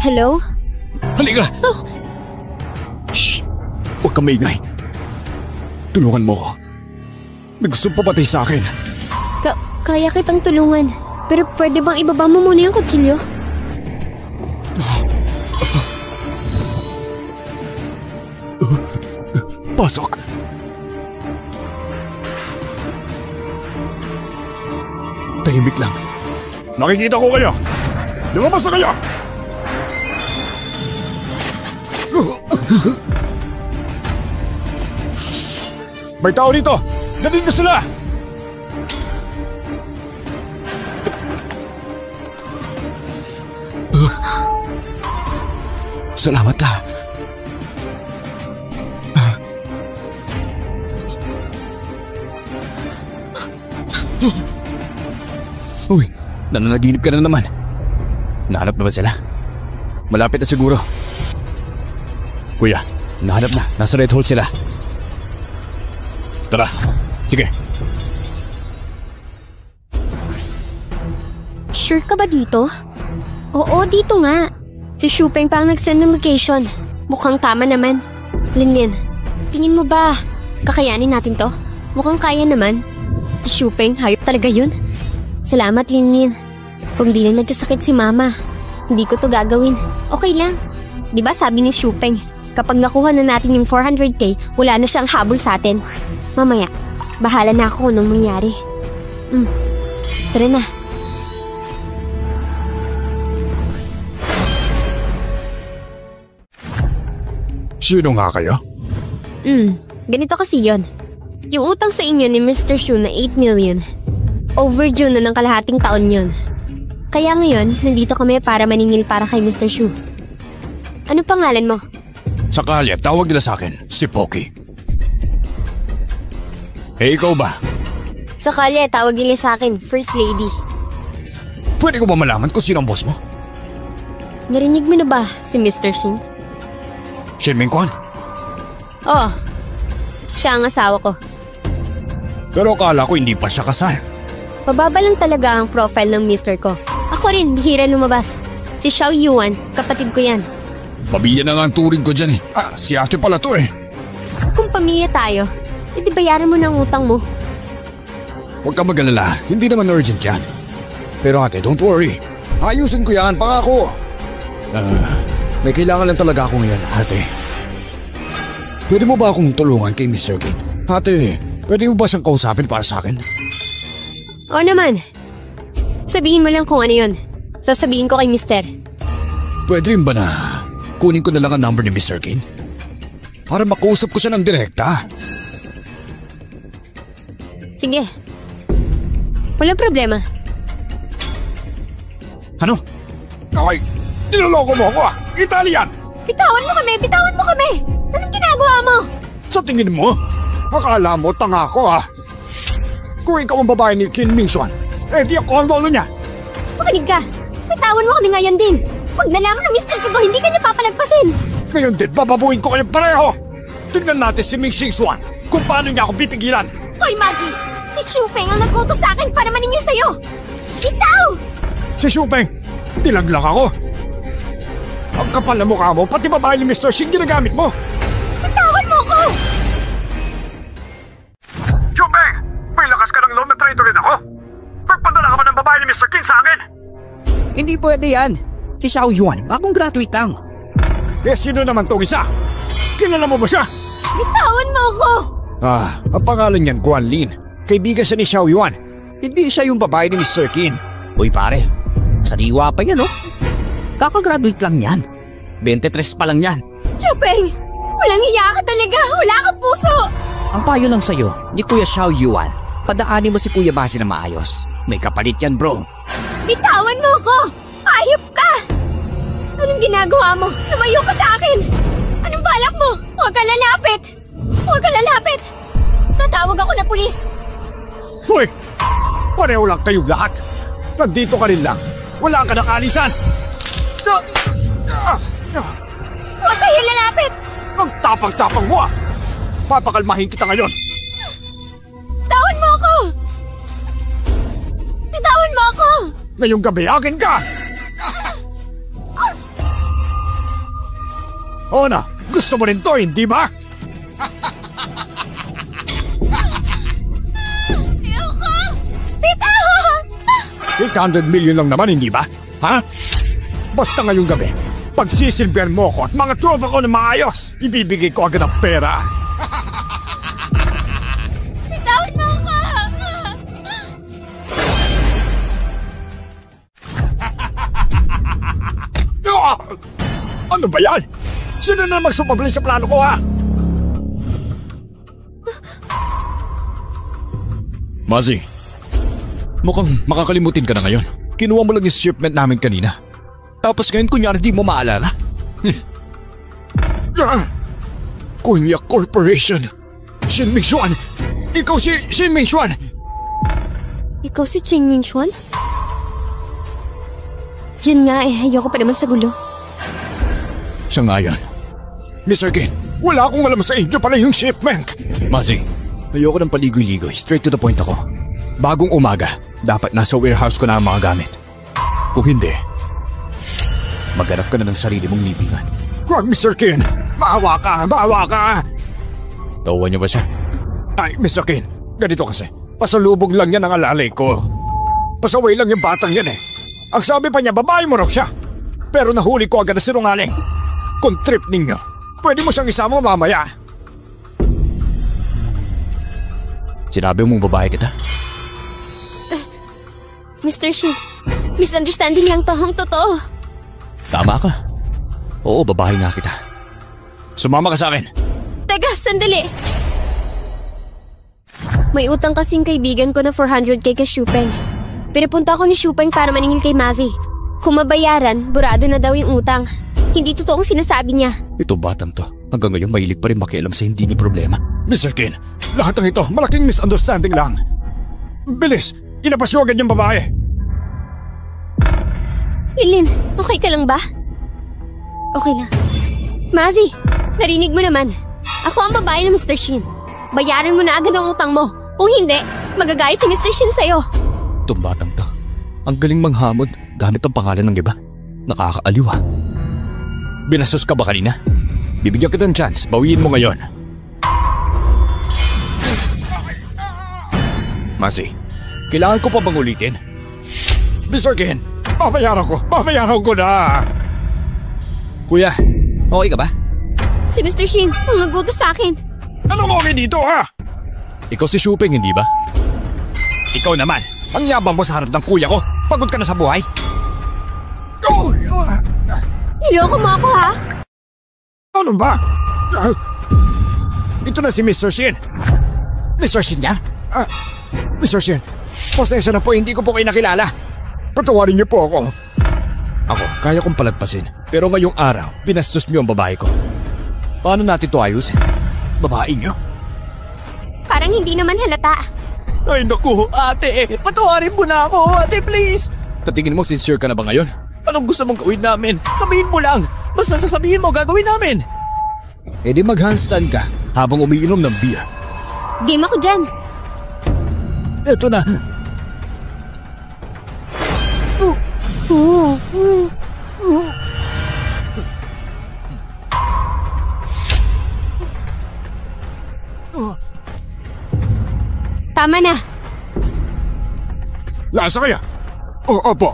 Hello? Halika! Oh. Shh! Huwag kang maingay. Tulungan mo ko. May gusto papatay sa akin. Kaya kitang tulungan. Pero pwede bang ibaba mo muna yung kutsilyo? Pasok! Tahimik lang. Nakikita ko kayo! Lumabas na kayo! May tao dito! Nandito sila! Salamat ka. Uy, nananaginip ka na naman. Nahanap na ba sila? Malapit na siguro. Kuya, nahanap na. Nasa Red Hole sila. Tara, sige. Sure ka ba dito? Oo, dito nga. Si Shupeng pa ang nag-send ng location. Mukhang tama naman. Linlin, tingin mo ba kakayanin natin to? Mukhang kaya naman. Si Shupeng, hayop talaga yun. Salamat, Linlin. Kung di lang nagkasakit si Mama, hindi ko to gagawin. Okay lang. Diba sabi ni Shupeng, kapag nakuha na natin yung 400k, wala na siyang habol sa atin. Mamaya, bahala na ako nung mangyari. Tara na. Sino nga kayo? Ganito kasi yon. Yung utang sa inyo ni Mr. Shu na 8 million. Overdue na ng kalahating taon yon. Kaya ngayon, nandito kami para maningil para kay Mr. Shu. Ano pangalan mo? Sa kalye, tawag nila sa akin, si Poki. Eh, ikaw ba? Sa kalye, tawag nila sa akin, First Lady. Pwede ko ba malaman kung sino ang boss mo? Narinig mo na ba si Mr. Shin? Shin Mingkwan? Oo. Siya ang asawa ko. Pero akala ko hindi pa siya kasal. Pababa lang talaga ang profile ng mister ko. Ako rin, bihira lumabas. Si Xiao Yuan, kapatid ko yan. Pamilya na nga ang turing ko dyan eh. Si ate pala to eh. Kung pamilya tayo, edi bayaran mo na ang utang mo. Huwag ka mag-alala, hindi naman urgent yan. Pero ate, don't worry. Ayusin ko yan, pangako. May kailangan lang talaga ako ngayon, ate. Pwede mo ba akong tulungan kay Mr. King? Ate, pwede mo ba siyang kausapin para sa akin? Oo naman. Sabihin mo lang kung ano yun. Sasabihin ko kay Mister. Pwede rin ba na kunin ko na lang ang number ni Mr. King? Para makausap ko siya ng direkta. Sige. Walang problema. Ano? Okay, niloloko mo ako ah! Italian! Bitawan mo kami! Bitawan mo kami! Anong ginagawa mo? Sa tingin mo? Akala mo tanga ako ah! Kung ikaw ang babae ni Qin Mingxuan, eh di ako ang lolo niya! Makinig ka! Bitawan mo kami ngayon din! Pag nalaman ng mister ko to, hindi ka niya papalagpasin! Ngayon din, bababuin ko kayo pareho! Tignan natin si Ming Xingxuan kung paano niya ako pipigilan! Hoy, Mazi! Si Shupeng ang nag-utos sa akin para maningil sa'yo! Ikaw! Si Shupeng, tilaglang ako! Ang kapal na mukha mo, pati babae ni Mr. Xing ginagamit mo! Bitawan mo ko! Shupeng! May lakas ka ng loob na traitor rin ako! Magpadala ka ba ng babae ni Mr. King sa akin? Hindi pwede yan. Si Xiao Yuan, bagong graduate lang. Eh, sino naman tong isa? Kilala mo ba siya? Bitawan mo ko! Ang pangalan niyan, Guan Lin. Kaibigan siya ni Xiao Yuan. Hindi siya yung babae ni Mr. King. Uy pare, sariwa pa yan oh. Kakagraduate lang yan. 23 pa lang yan. Shupeng! Walang hiya ka talaga! Wala ka puso! Ang payo lang sa'yo, ni Kuya Xiao Yuan, padaanin mo si Kuya Basi na maayos. May kapalit yan bro. Bitawan mo ko! Ayop ka! Anong ginagawa mo? Lumayo ka sa akin! Anong balak mo? Huwag ka lalapit! Huwag ka lalapit! Tatawag ako na pulis! Hoy! Pareho lang kayong lahat. Nandito ka rin lang. Wala ka ng alisan. Huwag kayo lalapit! Ang tapang-tapang mo ah! Papakalmahin kita ngayon. Tawan mo ako! Bitawan mo ako! Ngayong gabi, akin ka! Oo na, gusto mo rin to, hindi ba? Ayoko! Bitawan! 800 million lang naman, hindi ba? Ha? Basta ngayong gabi, pagsisilbihan mo ko at mga tropa ko na maayos, ibibigay ko agad ang pera. Bitawan mo ako! Ano ba yan? Sino na magsumabling sa plano ko, ha? Mazi, mukhang makakalimutin ka na ngayon. Kinuha mo lang yung shipment namin kanina. Tapos ngayon kunyari di mo maalala. Kunya Corporation. Shin Mingxuan. Ikaw si Shin Mingxuan. Ikaw si Ching Mingxuan? Yan nga ayoko pa naman sa gulo. Sa ngayon, Mr. Ken, wala akong alam sa inyo pala yung shipment. Mazi, ayoko ng paligoy-ligoy. Straight to the point ako. Bagong umaga, dapat nasa warehouse ko na ang mga gamit. Kung hindi, maghanap ka na ng sarili mong libingan. Huwag, Mr. Ken! Maawa ka! Maawa ka! Tawa niyo ba siya? Ay, Mr. Ken, ganito kasi. Pasalubog lang yan ang alalay ko. Pasaway lang yung batang yan eh. Ang sabi pa niya, babae mo raw siya. Pero nahuli ko agad na sinungaling. Kung trip ninyo, pwede mo siyang isama mamaya. Sinabi mong babae kita? Mr. Shin, misunderstanding lang to, ang totoo. Tama ka. Oo, babae nga kita. Sumama ka sa akin. Teka, sandali. May utang kasing kaibigan ko na 400k kay Shupeng. Pinapunta ko ni Shupeng para maningil kay Mazi. Kung mabayaran, burado na daw yung utang. Hindi totoong sinasabi niya. Ito batang to. Hanggang ngayon mahilig pa rin makialam sa hindi ni problema. Mr. Ken, lahat ng ito malaking misunderstanding lang. Bilis, ilabas nyo agad yung babae. Ilin, okay ka lang ba? Okay lang. Mazi, narinig mo naman. Ako ang babae ng Mr. Shin. Bayaran mo na agad ang utang mo. Kung hindi, magagayat si Mr. Shin sa'yo. Itong batang to, ang galing manghamod gamit ang pangalan ng iba. Nakakaaliw ha. Binastos ka ba kanina? Bibigyan kita ng chance, bawiin mo ngayon. Masi, kailangan ko pa bang ulitin? Mr. Ken, babayaran ko na! Kuya, okay ka ba? Si Mr. Shin, ang nagutos sa akin. Anong okay dito ha? Ikaw si Shupeng, hindi ba? Ikaw naman, ang yabang mo sa harap ng kuya ko. Pagod ka na sa buhay. Niloko mo ako ha? Ano ba? Ito na si Mr. Shin. Mr. Shin niya? Mr. Shin, pasensya na po, hindi ko po kayo nakilala. Patawarin niyo po ako. Ako, kaya kong palagpasin. Pero ngayong araw, binastos niyo ang babae ko. Paano natin ito ayusin? Babae niyo? Parang hindi naman halata. Ay naku, ate, patawarin mo na ako, ate, please. Tatingin mo, sincere ka na ba ngayon? Anong gusto mong gawin namin? Sabihin mo lang. Basta sasabihin mo, gagawin namin. E di mag-handstand ka habang umiinom ng beer. Game ako dyan. Eto na. Tama na. Lasa kaya? Opo.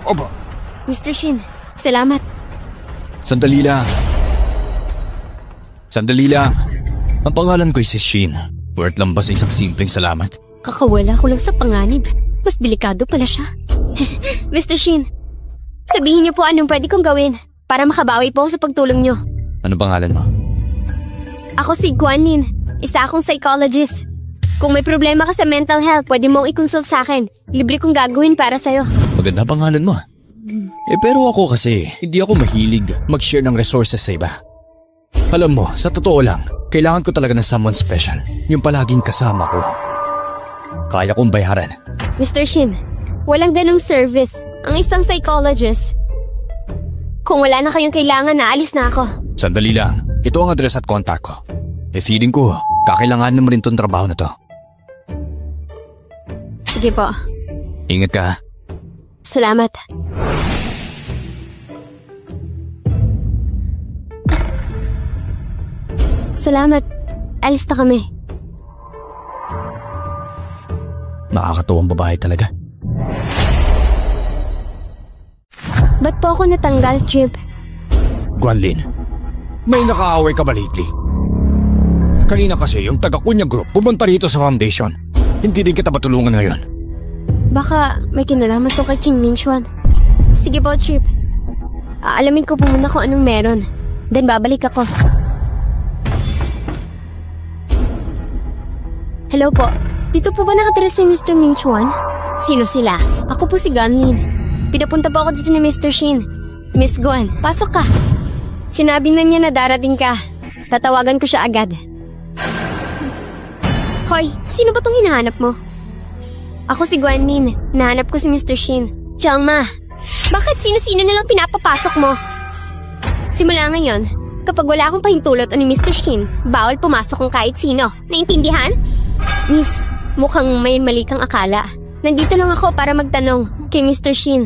Mr. Shin, salamat. Sandali lang. Ang pangalan ko ay si Shin. Worth lang ba sa isang simpleng salamat? Kakawala ko lang sa panganib. Mas delikado pala siya. Mr. Shin, sabihin niyo po anong pwede kong gawin para makabawi po sa pagtulong niyo. Ano pangalan mo? Ako si Guanin, isa akong psychologist. Kung may problema ka sa mental health, pwede mong i-consult sa akin. Libre kong gagawin para sa'yo. Maganda pangalan mo. Pero ako kasi, hindi ako mahilig mag-share ng resources sa iba. Alam mo, sa totoo lang, kailangan ko talaga ng someone special. Yung palaging kasama ko. Kaya kong bayaran. Mr. Shin, Walang ganong service. Ang isang psychologist. Kung wala na kayong kailangan, naalis na ako. Sandali lang. Ito ang address at contact ko. Feeling ko, kakailanganin mo rin tong trabaho na to. Sige po. Ingat ka. Salamat. Salamat. Alis na kami. Nakakatuwang babae talaga. Ba't po ako natanggal, Chip? Guanlin, may nakaaway ka ba lately? Kanina kasi yung taga-Kunya Group pumunta rito sa foundation. Hindi din kita matulungan ngayon. Baka may kinalaman to kay Ching Mingxuan. Sige po, Chip. Aalamin ko po muna kung anong meron. Then babalik ako. Hello po. Dito po ba nakatira si Mr. Mingxuan? Sino sila? Ako po si Guanlin. Pinapunta po ako dito ni Mr. Shin. Miss Guan, pasok ka. Sinabi na niya na darating ka. Tatawagan ko siya agad. Hoy, sino ba tong hinahanap mo? Ako si Guanlin. Nahanap ko si Mr. Shin. Changma, bakit sino-sino na lang pinapapasok mo? Simula ngayon, kapag wala akong pahintulot ni Mr. Shin, bawal pumasok ang kahit sino. Naintindihan? Miss, mukhang may mali kang akala. Nandito lang ako para magtanong kay Mr. Shin.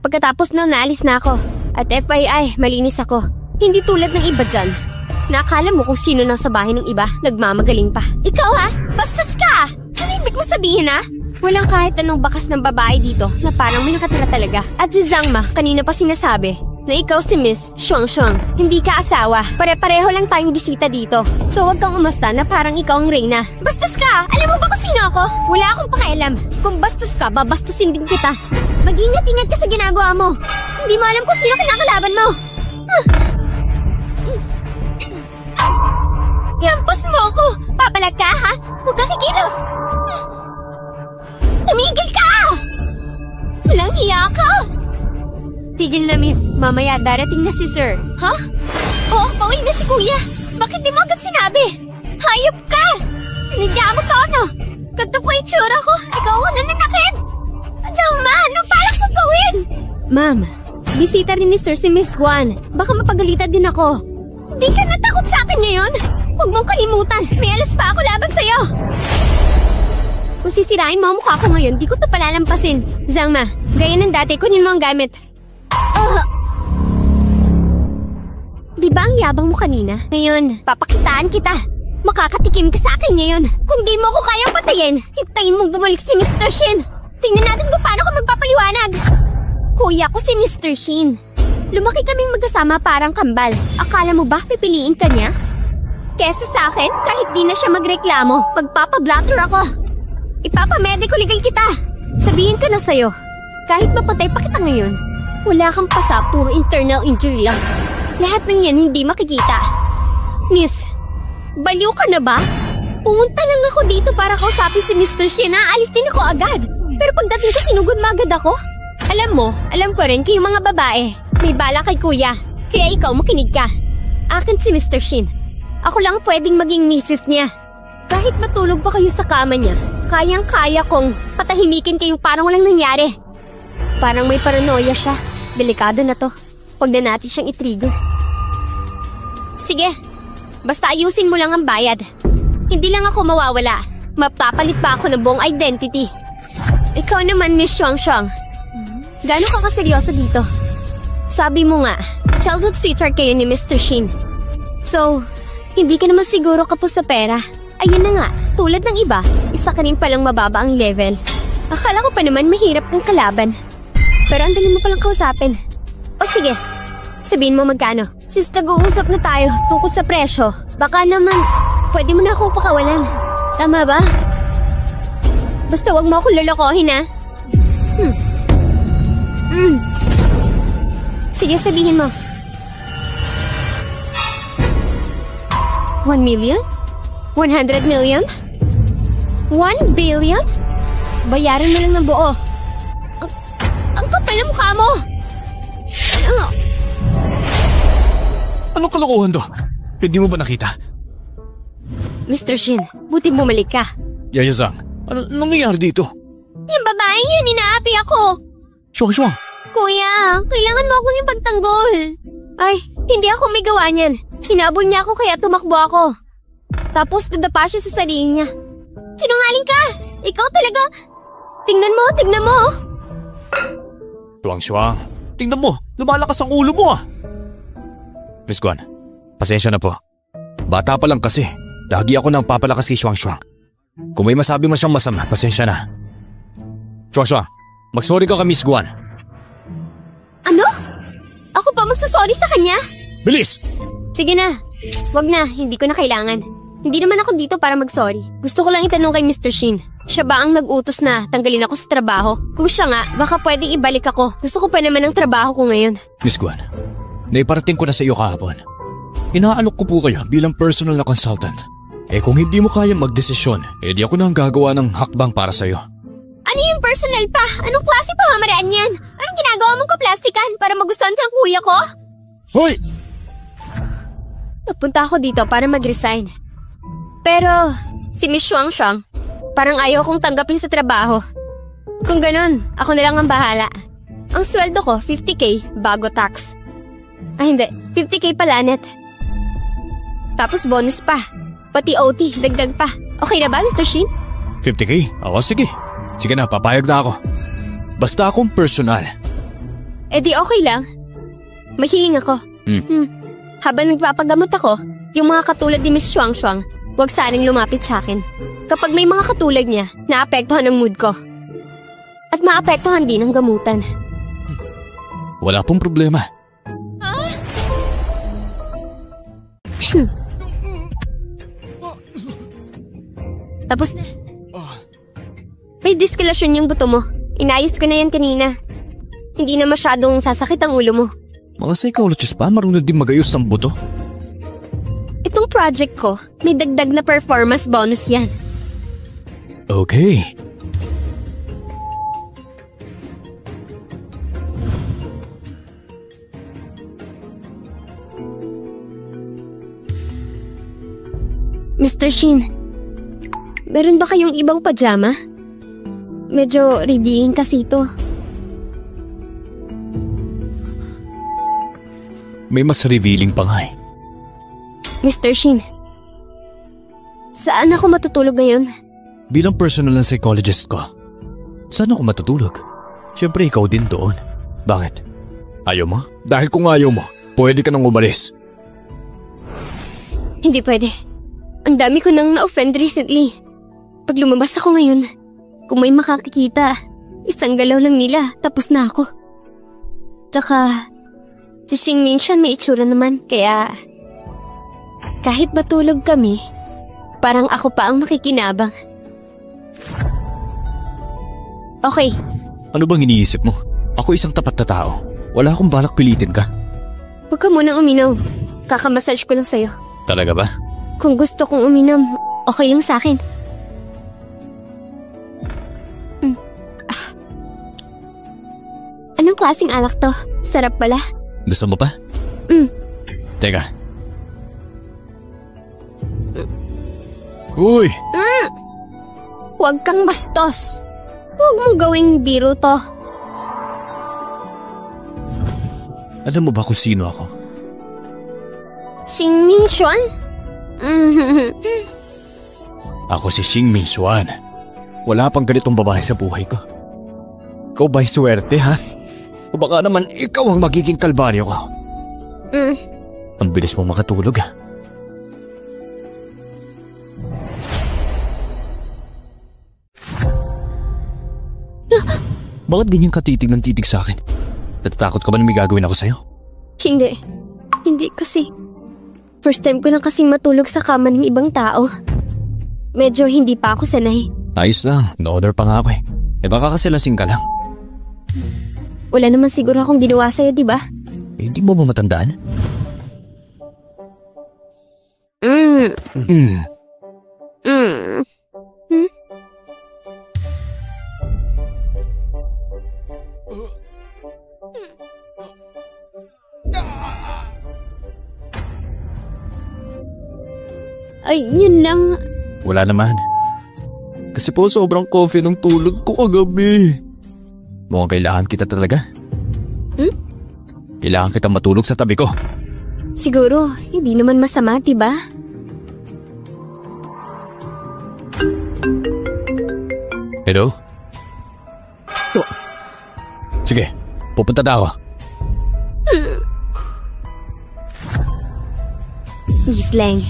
Pagkatapos nun, naalis na ako. At FYI, malinis ako. Hindi tulad ng iba dyan. Nakala mo kung sino nang sa bahay ng iba, nagmamagaling pa. Ikaw ha? Bastos ka! Ano ibig mo sabihin ha? Walang kahit anong bakas ng babae dito na parang may nakatira talaga. At si Zhangma, kanina pa sinasabi na ikaw si Miss Shuang. Hindi ka asawa. Pare-pareho lang tayong bisita dito. So wag kang umasta na parang ikaw ang reyna. Bastos ka! Alam mo ba kung sino ako? Wala akong pakialam. Kung bastos ka, babastusin din kita. Mag-ingat-ingat ka sa ginagawa mo. Hindi mo alam kung sino kinakalaban mo. Yampos mo ako! Papalag ka ha? Huwag ka kikilos! Tumigil ka! Walang hiya ka! Tigil na, miss. Mamaya darating na si sir. Ha? Oo, pauwi na si kuya. Bakit di mo agad sinabi? Hayop ka! Sinidya mo to, no? Ganto po itsura ko. Ikaw ang nananakit! Zhangma, anong balak mo gawin? Ma'am, bisita rin ni sir si Miss Guan. Baka mapagalitan din ako. Di ka natakot sa akin ngayon? Huwag mong kalimutan. May alas pa ako laban sa'yo. Kung sisirain mo ang mukha ko ngayon, di ko ito palalampasin. Zhangma, gaya ng dati, kunin mo ang gamit. Di ba ang yabang mo kanina? Ngayon, papakitaan kita. Makakatikim ka sa akin ngayon. Kung di mo ako kayang patayin, hintayin mong bumalik si Mr. Shin. Tingnan natin kung paano ka magpapaliwanag. Kuya ko si Mr. Shin. Lumaki kaming magkasama parang kambal. Akala mo ba pipiliin ka niya? Kesa sa akin, kahit di na siya magreklamo, magpapablatter ako. Ipapamedical legal kita. Sabihin ko na sa'yo, kahit mapatay pa kita ngayon, wala kang pasa, puro internal injury lang. Lahat ng yan hindi makikita. Miss, baliw ka na ba? Pumunta lang ako dito para kausapin si Mr. Shin. Aalis din ako agad. Pero pagdating ko, sinugod mo agad ako. Alam mo, alam ko rin kayong mga babae may bala kay kuya. Kaya ikaw makinig ka. Akin si Mr. Shin. Ako lang pwedeng maging misis niya. Kahit matulog pa kayo sa kama niya, kayang-kaya kong patahimikin kayong parang walang nangyari. Parang may paranoia siya. Delikado na to. Huwag na natin siyang itrigo. Sige, basta ayusin mo lang ang bayad. Hindi lang ako mawawala. Mapapalit pa ako ng buong identity. Ikaw naman, Miss Shuang. Gaano ka kaseryoso dito? Sabi mo nga, childhood sweetheart kayo ni Mr. Shin. So, hindi ka naman siguro kapos sa pera. Ayun na nga, tulad ng iba, isa ka rin palang mababa ang level. Akala ko pa naman mahirap ng kalaban. Pero ang dali mo palang kausapin. O sige, sabihin mo magkano. Sis, nag-uusap na tayo tungkol sa presyo. Baka naman, pwede mo na akong pakawalan. Tama ba? Basta wag mo akong lolokohin ha. Sige, sabihin mo. 1 million? 100 million? 1 billion? Bayaran na lang ng buo. Ang kapal na mukha mo! Anong kalokohan to? Hindi mo ba nakita? Mr. Shin, buti bumalik ka. Yaya-san, ano nangyayari dito? Yung babae yun, inaapi ako. Shuang. Kuya, kailangan mo akong ipagtanggol. Ay, hindi ako may gawa niyan. Hinabol niya ako kaya tumakbo ako. Tapos nadapa siya sa sarili niya. Sinungaling ka! Ikaw talaga! Tingnan mo! Shuang. Tingnan mo, lumalakas ang ulo mo ah. Miss Guan, pasensya na po. Bata pa lang kasi. Lagi ako nang papalakas kay Shuang. Kung may masabi man siyang masama, pasensya na. Shuang, mag-sorry ka kay Miss Guan. Ano? Ako pa magsusorry sa kanya? Bilis! Sige na. Wag na, hindi ko na kailangan. Hindi naman ako dito para mag-sorry. Gusto ko lang itanong kay Mr. Shin. Siya ba ang nag-utos na tanggalin ako sa trabaho? Kung siya nga, baka pwedeng ibalik ako. Gusto ko pa naman ang trabaho ko ngayon. Miss Guan, naiparating ko na sa iyo kahapon. Inaalok ko po kayo bilang personal na consultant. Kung hindi mo kaya magdesisyon, di ako na ang gagawa ng hakbang para sa iyo. Ano yung personal pa? Anong klase pamamaraan yan? Anong ginagawa mong kaplastikan para magustuhan ka ng kuya ko? Hoy! Napunta ako dito para mag-resign. Pero si Miss Shuang, parang ayaw kong tanggapin sa trabaho. Kung ganun, ako na lang ang bahala. Ang sweldo ko, 50k bago tax. Ay hindi, 50k pala net. Tapos bonus pa. Pati OT, dagdag pa. Okay na ba, Mr. Shin? 50k? Oo, sige. Sige na, papayag na ako. Basta akong personal. Di okay lang. Mahiling ako. Habang nagpapagamot ako, yung mga katulad ni Miss Shuang, huwag sanang lumapit sa akin. Kapag may mga katulad niya, naapektuhan ang mood ko. At maapektuhan din ang gamutan. Wala pong problema. Tapos na. May diskilasyon yung buto mo. Inayos ko na yan kanina. Hindi na masyadong sasakit ang ulo mo. Mga psychologist pa, marunong din magayos ng buto. Itong project ko, may dagdag na performance bonus yan. Okay. Mr. Shin, meron ba kayong ibang pajama? Medyo revealing kasi ito. May mas revealing pa nga eh. Mr. Shin, saan ako matutulog ngayon? Bilang personal na psychologist ko, saan ako matutulog? Siyempre ikaw din doon. Bakit? Ayaw mo? Dahil kung ayaw mo, pwede ka nang umalis. Hindi pwede. Ang dami ko nang na-offend recently. Pag lumabas ako ngayon, kung may makakikita, isang galaw lang nila, tapos na ako. Tsaka, si Xing Mingshan may itsura naman, kaya kahit matulog kami, parang ako pa ang makikinabang. Okay. Ano bang iniisip mo? Ako isang tapat na tao. Wala akong balak pilitin ka. Huwag ka munang uminom. Kakamassage ko lang sa'yo. Talaga ba? Kung gusto kong uminom, okay lang sa'kin. Anong klaseng alak to? Sarap pala. Gusto mo pa? Teka. Uy! Huwag kang bastos. Huwag mong gawing biro to. Alam mo ba kung sino ako? Xing Mingshan? Ako si Xing Mingshan. Wala pang ganitong babae sa buhay ko. Ikaw ba'y swerte, ha? O baka naman ikaw ang magiging kalbaryo ko. Ang bilis mo makatulog, ha? Bakit ganyan ka titig ng titig sa akin? Natatakot ka ba na may gagawin ako sa'yo? Hindi. Hindi kasi. First time ko lang kasing matulog sa kama ng ibang tao. Medyo hindi pa ako sanay. Ayos lang. Na-order pa nga ako eh. Baka kasi lasing ka lang. Wala naman siguro akong ginawa sa'yo, di ba? Hindi mo ba matandaan? Ay, yun lang. Wala naman. Kasi po sobrang coffee ng tulog ko kagabi. Mukhang kailangan kita talaga. Kailangan kita matulog sa tabi ko. Siguro, hindi naman masama, diba? Hello? Sige, pupunta na ako. Miss Leng,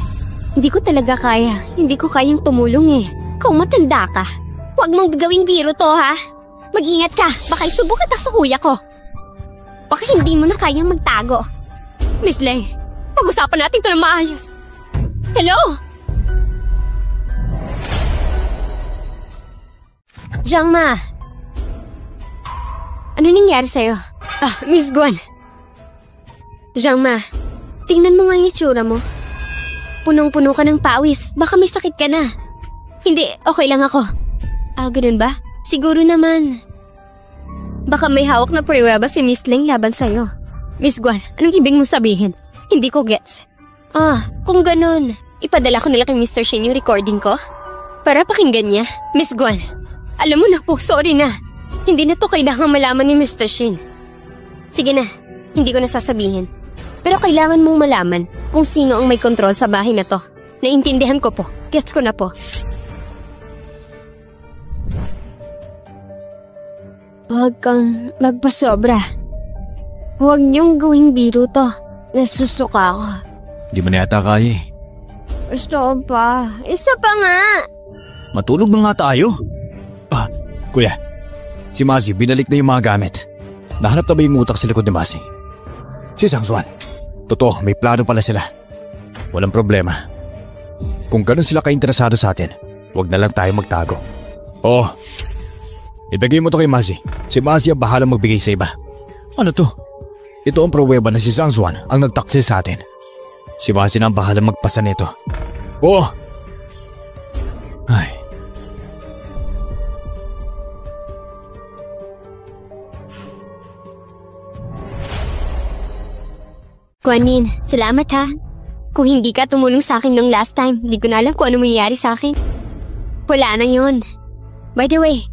hindi ko talaga kaya. Hindi ko kayang tumulong eh. Kung matanda ka, huwag mong gawing biro to ha. Mag-ingat ka, baka isubok kita sa kuya ko. Baka hindi mo na kayang magtago. Miss Leng, pag-usapan natin ito na maayos. Hello? Jiangma. Ano nangyari sa'yo? Miss Guan. Jiangma, tingnan mo nga yung itsura mo. Punong-puno ka ng pawis. Baka may sakit ka na. Hindi, okay lang ako. Ganun ba? Siguro naman. Baka may hawak na pruweba si Miss Leng laban sa'yo. Miss Guan, anong ibig mo sabihin? Hindi ko gets. Kung ganun, ipadala ko nila kay Mr. Shin yung recording ko. Para pakinggan niya. Miss Guan, alam mo na po, sorry na. Hindi na to kailangan malaman ni Mr. Shin. Sige na, hindi ko na sasabihin. Pero kailangan mong malaman kung sino ang may kontrol sa bahay na to. Naintindihan ko po. Gets ko na po. Huwag kang magpasobra. Huwag niyong gawing biro to. Nasusuka ako. Di mo na yata kaya eh. Gusto ko pa. Isa pa nga. Matulog na nga tayo. Kuya, si Mazi binalik na yung mga gamit. Nahanap na ba yung utak sa likod ni Mazi? Si Sangsuan. Totoo, may plano pala sila. Walang problema. Kung ganun sila ka-interesado sa atin, huwag na lang tayo magtago. Ibigay mo to kay Mazi. Si Mazi ang bahalang magbigay sa iba. Ano to? Ito ang pruweba na si Sangsuan ang nagtaksi sa atin. Si Mazi na ang bahalang magpasa nito. Ay. Guanin, salamat ha. Kung hindi ka tumulong sa akin nung last time, hindi ko na alam kung ano mangyayari sa akin. Wala na yun. By the way,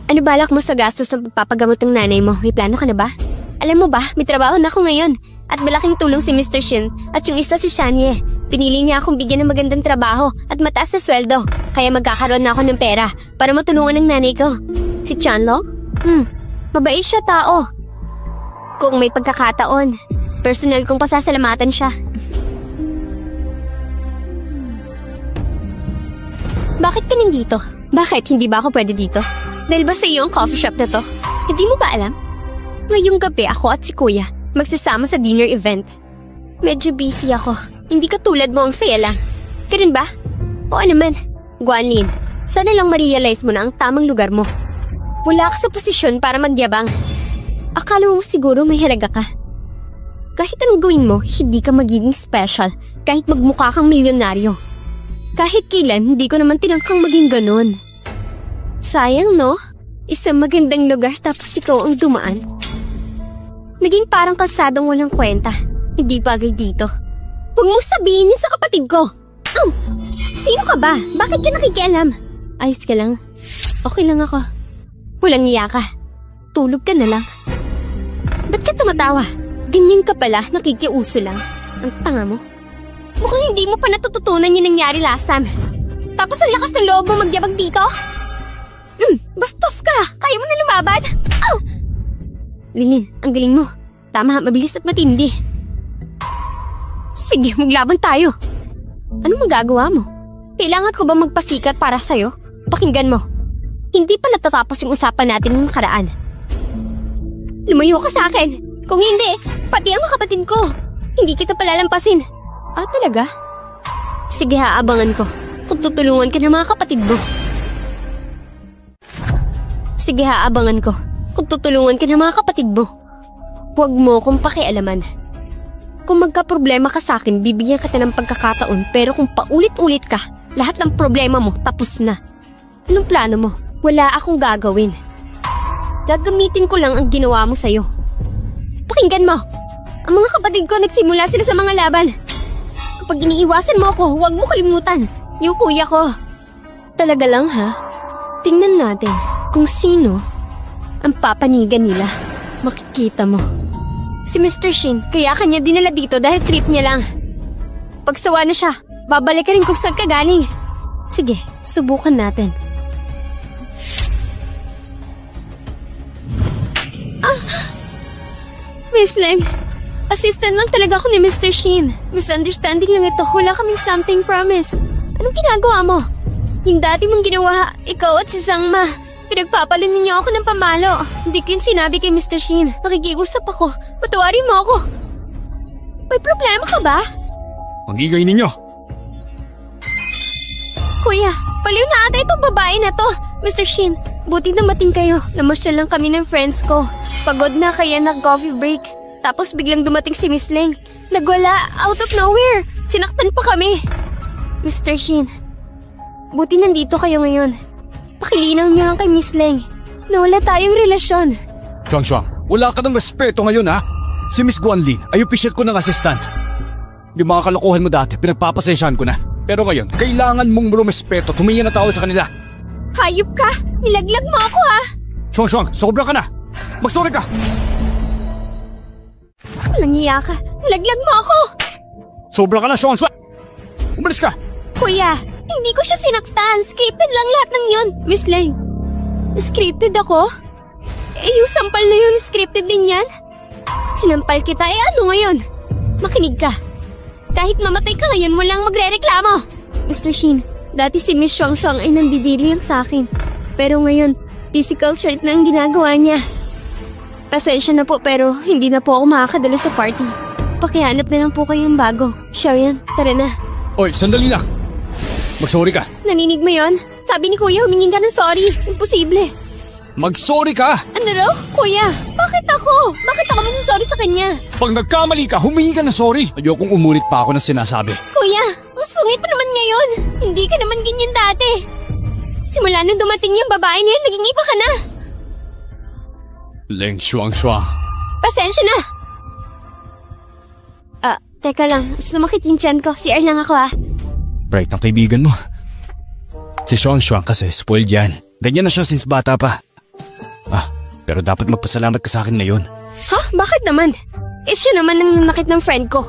ano balak mo sa gastos ng pagpapagamot ng nanay mo? May plano ka na ba? Alam mo ba, may trabaho na ako ngayon. At malaking tulong si Mr. Shin at yung isa si Shanye. Pinili niya akong bigyan ng magandang trabaho at mataas na sweldo. Kaya magkakaroon na ako ng pera para matulungan ng nanay ko. Si Chanlong? Mabait siya tao. Kung may pagkakataon, personal kong pasasalamatan siya. Bakit ka nandito? Bakit? Hindi ba ako pwede dito? Dahil ba sa iyo ang coffee shop na to? Hindi mo ba alam? Ngayong gabi ako at si Kuya magsasama sa dinner event. Medyo busy ako. Hindi katulad mo ang saya lang. Ganun ba? Oo naman. Guanlin, sana lang ma-realize mo na ang tamang lugar mo. Wala ka sa posisyon para magyabang. Akala mo siguro may halaga ka. Kahit anong gawin mo, hindi ka magiging special kahit magmukha kang milyonaryo. Kahit kailan, hindi ko naman tinangkang maging ganun. Sayang no? Isang magandang lugar tapos ikaw ang dumaan. Naging parang kalsadong walang kwenta. Hindi bagay dito. Huwag mong sabihin yun sa kapatid ko. Sino ka ba? Bakit ka nakikialam? Ayos ka lang. Okay lang ako. Walang iya ka. Tulog ka na lang. Ba't ka tumatawa? Ganyan ka pala, nakikiuso lang. Ang tanga mo. Mukhang hindi mo pa natututunan yung nangyari last time. Tapos ang lakas ng loob mo magyabag dito? Bastos ka! Kaya mo na lumabad? Lilin, ang galing mo. Tama, mabilis at matindi. Sige, maglaban tayo. Anong magagawa mo? Kailangan ko ba magpasikat para sa'yo? Pakinggan mo. Hindi pa natatapos yung usapan natin ng nakaraan. Lumayo ka sa akin. Kung hindi, pati ang kapatid ko. Hindi kita palalampasin. Talaga? Sige, haabangan ko. Kung tutulungan ka ng mga kapatid mo. Sige, haabangan ko. Kung tutulungan ka ng mga kapatid mo. Huwag mo kong pakialaman. Kung magka-problema ka sa akin, bibigyan kita ng pagkakataon. Pero kung paulit-ulit ka, lahat ng problema mo tapos na. Anong plano mo? Wala akong gagawin. Gagamitin ko lang ang ginawa mo sa'yo. Pakinggan mo. Ang mga kapatid ko nagsimula sila sa mga laban. Kapag iniiwasan mo ako, huwag mo kalimutan. Yung kuya ko. Talaga lang ha? Tingnan natin kung sino ang papanigan nila. Makikita mo. Si Mr. Shin, kaya kanya dinala dito dahil trip niya lang. Pagsawa na siya, babalik ka rin kung saan ka galing. Sige, subukan natin. Miss Leng, assistant lang talaga ako ni Mr. Shin. Misunderstanding lang ito, wala kaming something promise. Anong ginagawa mo? Yung dati mong ginawa, ikaw at si Sangma. Pinagpapalunin niyo ako ng pamalo. Hindi ko yun sinabi kay Mr. Shin. Nakikiusap ako. Patawarin mo ako. May problema ka ba? Magigay ninyo. Kuya, baliw na ata itong babae na to. Mr. Shin, buti dumating kayo. Namasyal lang kami ng friends ko. Pagod na kaya nag-coffee break. Tapos biglang dumating si Miss Leng. Nagwala, out of nowhere. Sinaktan pa kami. Mr. Shin, buti nandito kayo ngayon. Pakilinaw niyo lang kay Miss Leng na wala tayong relasyon. Shuang, wala ka ng respeto ngayon ha? Si Miss Guanlin ay official ko ng assistant. Yung mga kalokohan mo dati, pinagpapasensyahan ko na. Pero ngayon, kailangan mong rumespeto, tumingin na tao sa kanila. Hayop ka! Nilaglag mo ako ha! Shuang, sobra ka na! Magsorry ka! Walang iya ka. Nilaglag mo ako! Sobra ka na, Shuang! Umalis ka! Kuya, hindi ko siya sinaktan. Scripted lang lahat ng yun. Miss Leng, scripted ako? Yung sampal na yun, scripted din yan? Sinampal kita, ano ngayon? Makinig ka. Kahit mamatay ka ngayon mo lang magre-reklamo. Mr. Shin, dati si Miss Shuang ay nandidiri lang sa akin. Pero ngayon, physical shirt na ang ginagawa niya. Pasensya na po pero hindi na po ako makakadalo sa party. Pakihanap na lang po kayong bago. Xiaoyan, tara na. Oy, sandali lang. Magsorry ka. Naninig mo yon? Sabi ni Kuya humingin ka ng sorry. Imposible. Magsorry ka! Ano raw? Kuya, bakit ako? Bakit ako magsasorry sa kanya? Pag nagkamali ka, humingi ka ng sorry. Ayokong umulit pa ako ng sinasabi. Kuya, ang sungit pa naman ngayon. Hindi ka naman ganyan dati. Simula nung dumating yung babae na yun, naging iba ka na. Leng Shuang. Pasensya na. Teka lang. Sumakit yung tiyan ko. CR lang ako Bright ng kaibigan mo. Si Shuang kasi spoiled yan. Ganyan na siya since bata pa. Pero dapat magpasalamat ka sa akin ngayon. Ha? Bakit naman? Siya naman ang nakit ng friend ko.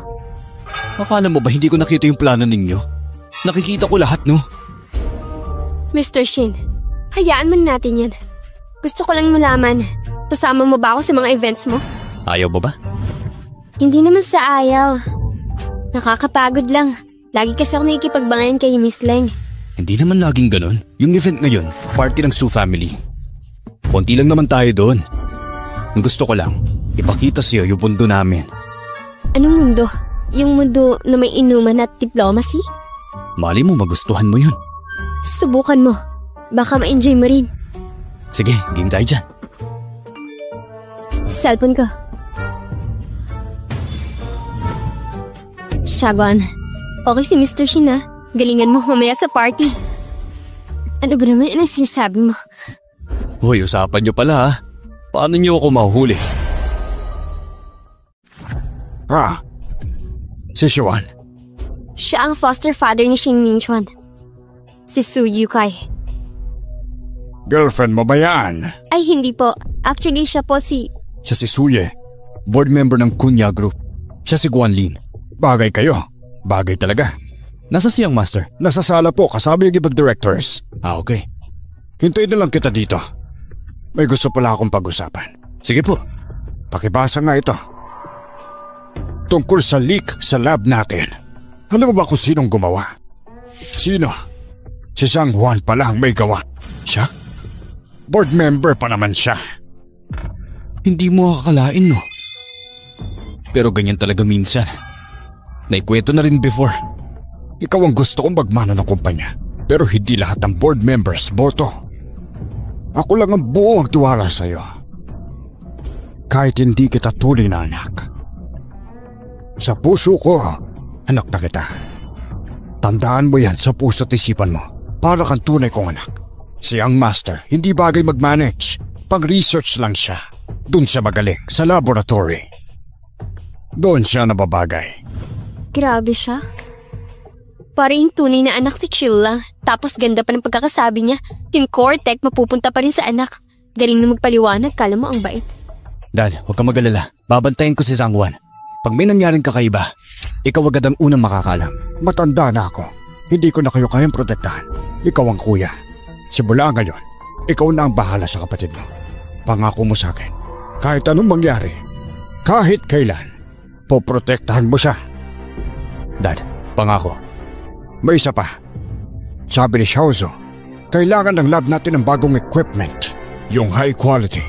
Akala mo ba hindi ko nakita yung plano ninyo? Nakikita ko lahat, no? Mr. Shin, hayaan man natin yan. Gusto ko lang malaman, kasama mo ba ako sa mga events mo? Ayaw ba? Hindi naman sa ayaw. Nakakapagod lang. Lagi kasi ako nakikipagbangayan kay Miss Leng. Hindi naman laging ganun. Yung event ngayon, party ng Su family. Konti lang naman tayo doon. Ang gusto ko lang, ipakita sa'yo yung mundo namin. Anong mundo? Yung mundo na may inuman at diplomacy? Mali mo magustuhan mo yun. Subukan mo. Baka ma-enjoy mo rin. Sige, game tayo dyan. Cellphone ko. Shagon, okay si Mr. Shin Galingan mo mamaya sa party. Ano ba naman ang sinasabi mo? Hoy, usapan niyo pala ha. Paano niyo ako mahuhuli? Si Xuan. Siya ang foster father ni Shin Mingchuan. Si Su Yukai. Girlfriend mo ba yan? Ay hindi po. Actually siya po si... Siya si Suye. Board member ng Kunya Group. Siya si Guanlin. Bagay kayo. Bagay talaga. Nasa siyang master? Nasa sala po kasama yung ibang directors. Okay. Hintayin na lang kita dito. May gusto pala akong pag-usapan. Sige po. Pakibasa nga ito. Tungkol sa leak sa lab natin. Alam mo ba kung sinong gumawa? Sino? Si Zhang Juan pala ang may gawa. Siya? Board member pa naman siya. Hindi mo akalain, no? Pero ganyan talaga minsan. Naikwento na rin before. Ikaw ang gusto kong magmana ng kumpanya. Pero hindi lahat ng board members boto. Ako lang ang buong tiwala sa'yo. Kahit hindi kita tunay na anak. Sa puso ko, anak na kita. Tandaan mo yan sa puso at isipan mo. Para kang tunay kong anak. Siyang master, hindi bagay mag-manage. Pang-research lang siya. Doon siya magaling, sa laboratory. Doon siya nababagay. Grabe siya. Para yung tunay na anak si chill lang. Tapos ganda pa ng pagkakasabi niya. Yung core tech mapupunta pa rin sa anak. Galing na magpaliwanag, kala mo ang bait. Dad, huwag kang mag-alala. Babantayan ko si Zhang-Wan. Pag may nangyaring kakaiba, ikaw agad ang unang makakalam. Matanda na ako. Hindi ko na kayo kayang protektahan. Ikaw ang kuya. Simula ngayon, ikaw na ang bahala sa kapatid mo. Pangako mo sa akin, kahit anong mangyari, kahit kailan, poprotektahan mo siya. Dad, pangako. May isa pa. Sabi ni Xiaozu, kailangan ng lab natin ng bagong equipment. Yung high quality.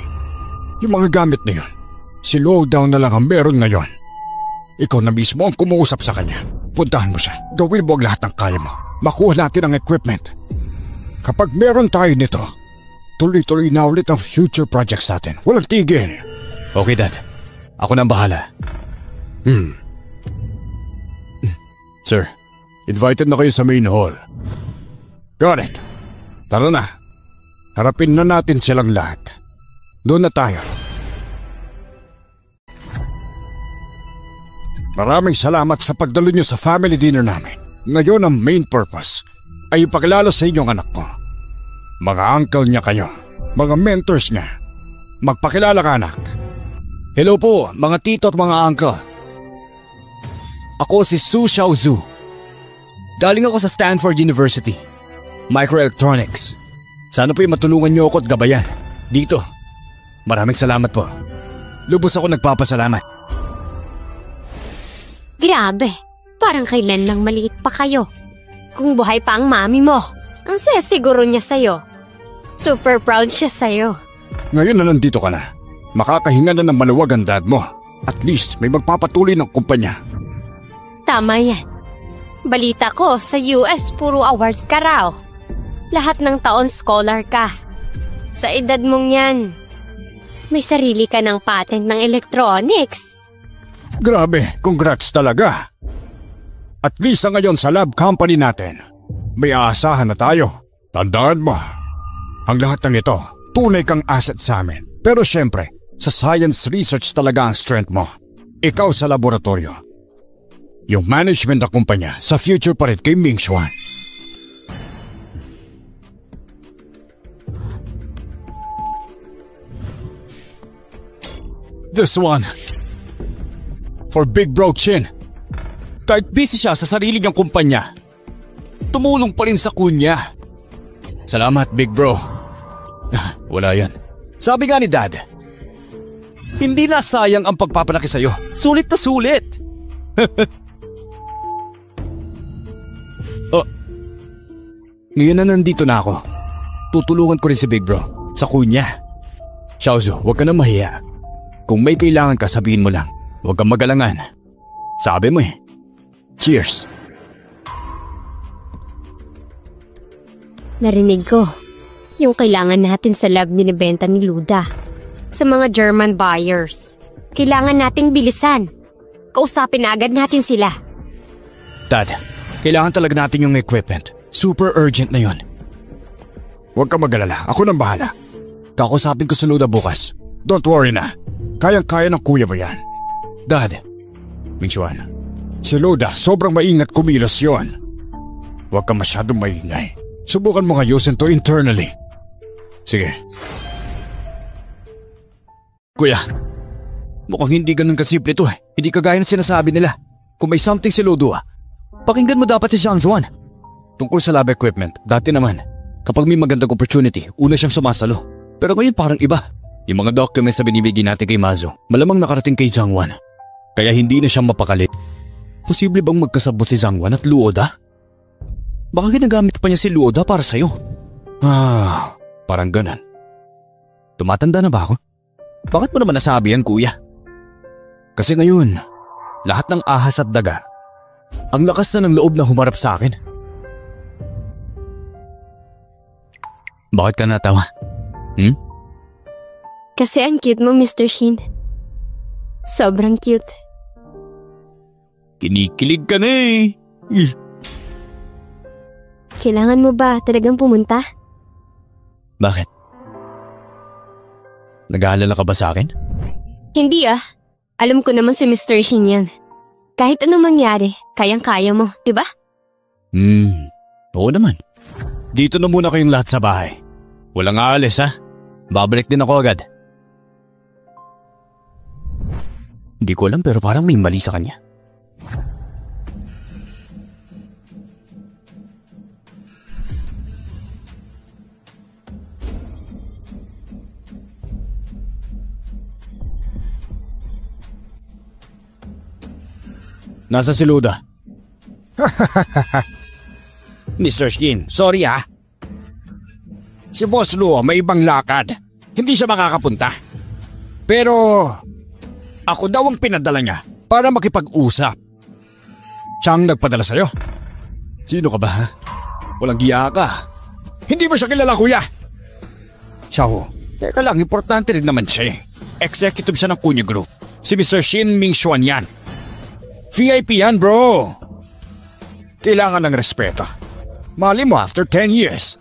Yung mga gamit na yun, slow down na lang ang meron ngayon. Ikaw na mismo ang kumuusap sa kanya. Puntahan mo siya. Gawin mo ang lahat ng kaya mo. Makuha natin ang equipment. Kapag meron tayo nito, tuloy-tuloy na ulit ang future projects natin. Walang tigil. Okay, Dad. Ako na ang bahala. Sir, invited na kayo sa main hall. Got it. Tara na. Harapin na natin silang lahat. Doon na tayo. Maraming salamat sa pagdalo niyo sa family dinner namin. Ngayon ang main purpose ay ipakilala sa inyong anak ko. Mga uncle niya kayo. Mga mentors niya. Magpakilala ka, anak. Hello po, mga tito at mga uncle. Ako si Su Xiaozu. Galing ako sa Stanford University. Microelectronics. Sana po'y matulungan niyo ako at gabayan. Dito. Maraming salamat po. Lubos ako nagpapasalamat. Grabe, parang kailan lang maliit pa kayo. Kung buhay pa ang mami mo, ang saya siguro niya sa'yo. Super proud siya sa'yo. Ngayon na nandito ka na. Makakahinga na ng maluwag ang dad mo. At least may magpapatuloy ng kumpanya. Tama yan. Balita ko sa US puro awards ka raw. Lahat ng taon scholar ka. Sa edad mong yan, may sarili ka ng patent ng electronics. Grabe, congrats talaga. At least ngayon sa lab company natin, may aasahan na tayo. Tandaan mo, ang lahat ng ito, tunay kang asset sa amin. Pero syempre, sa science research talaga ang strength mo. Ikaw sa laboratorio. Yung management ng kumpanya, sa future pa rin kay Ming Xuan. This one. For Big Bro Chin. Kahit busy siya sa sarili niyang kumpanya, tumulong pa rin sa kunya. Salamat, Big Bro. Wala yan. Sabi nga ni Dad, hindi na sayang ang pagpapalaki sa'yo. Sulit na sulit. Oh, ngayon na nandito na ako. Tutulungan ko rin si Big Bro sa kunya. Xiaozu, huwag ka na mahiya. Kung may kailangan ka, sabihin mo lang. Huwag kang magalangan. Sabi mo eh. Cheers. Narinig ko, yung kailangan natin sa lab ninibenta ni Luda. Sa mga German buyers. Kailangan nating bilisan. Kausapin na agad natin sila. Dad, kailangan talaga natin yung equipment. Super urgent na yon. Huwag kang mag-alala. Ako nang bahala. Kakusapin ko si Luda bukas. Don't worry na. Kayang-kaya ng kuya mo yan. Dad, Ming Xuan, si Luda sobrang maingat kumilos yon. Huwag kang masyadong maingay. Subukan mo ayusin to internally. Sige. Kuya, mukhang hindi ganun kasimple to eh. Hindi kagaya ng sinasabi nila. Kung may something si Luda, pakinggan mo dapat si Zhang-Juan. Tungkol sa lab equipment, dati naman, kapag may magandang opportunity, una siyang sumasalo. Pero ngayon parang iba. Yung mga documents na binibigyan natin kay Mazo, malamang nakarating kay Zhang-Wan. Kaya hindi na siya mapakali. Posible bang magkasabot si Zhang-Wan at Luoda? Baka ginagamit pa niya si Luoda para sa'yo. Parang ganun. Tumatanda na ba ako? Bakit mo naman nasabi yan, kuya? Kasi ngayon, lahat ng ahas at daga, ang lakas na ng loob na humarap sa akin. Bakit ka natawa? Kasi ang cute mo, Mr. Shin. Sobrang cute. Kinikilig ka na eh. Kailangan mo ba talagang pumunta? Bakit? Nag-aalala ka ba sa akin? Hindi ah. Alam ko naman si Mr. Shin yan. Kahit anong mangyari, kayang-kaya mo, diba? Oo naman. Dito na muna kayong lahat sa bahay. Walang aalis ha. Babalik din ako agad. Hindi ko alam pero parang may mali sa kanya. Nasa si Luda. Mr. Skin, sorry ah. Si Boss Luo may ibang lakad. Hindi siya makakapunta. Pero ako daw ang pinadala niya para makipag-usap. Siyang nagpadala sa'yo. Sino ka ba ha? Walang giya ka. Hindi mo siya kilala kuya. Siya ho. Teka lang, importante rin naman siya eh. Executive siya ng Kunya Group. Si Mr. Shin Ming Xuan yan. VIP yan bro. Kailangan ng respeto. Mali mo after 10 years.